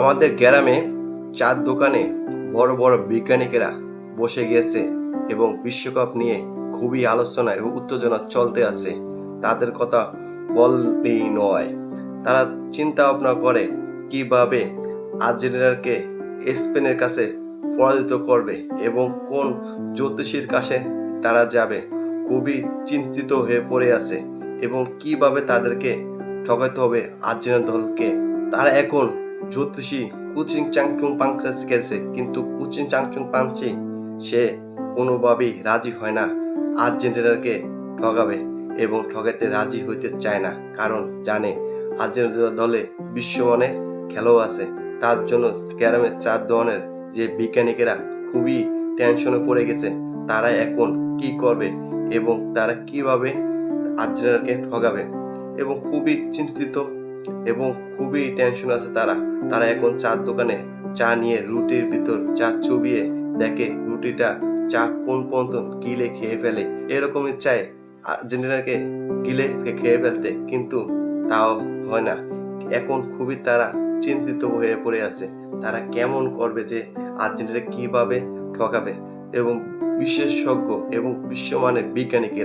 আমাদের গ্রামে চার দোকানে বড় বড় বিজ্ঞানীরা বসে গিয়েছে এবং বিশ্বকাপ নিয়ে খুবই আলোচনা এবং উত্তেজনা চলতে আছে। তাদের কথা বললেই নয়। তারা চিন্তা ভাবনা করে কিভাবে আর্জেন্টিনাকে স্পেনের কাছে পরাজিত করবে এবং কোন জ্যোতিষীর কাছে তারা যাবে। খুবই চিন্তিত হয়ে পড়ে আছে এবং কিভাবে তাদেরকে ঠকাতে হবে আর্জেন্টিনা দলকে। তারা এখন জ্যোতিষী কুচিং চাংচুং পাংচা শিখেছে, কিন্তু কুচিং চাংচুং পাংচি সে কোনোভাবেই রাজি হয় না আর্জেন্টিনাকে ঠকাবে এবং ঠকাতে রাজি হইতে চায় না, কারণ জানে আর্জেন্টিনা দলে বিশ্বমানের খেলোয়াড় আছে। তার জন্য গ্রামের চার ধরনের যে বিজ্ঞানীরা খুবই টেনশনে পড়ে গেছে। তারা এখন কি করবে এবং তারা কিভাবে আর্জেন্টিনাকে ঠকাবে এবং খুবই চিন্তিত এবং খুবই টেনশন আছে তারা। তারা এখন চার দোকানে চা নিয়ে রুটির ভিতর চা চুবিয়ে দেখে রুটিটা চা কোন পর্যন্ত গিলে খেয়ে ফেলে। এরকমই চায় আর্জেন্টিনাকে গিলে খেয়ে ফেলতে, কিন্তু তাও হয় না। এখন খুবই তারা চিন্তিত হয়ে পড়ে আছে। তারা কেমন করবে যে আর্জেন্টিনা কিভাবে ঠকাবে এবং বিশেষজ্ঞ এবং বিশ্বমানের বিজ্ঞানীকে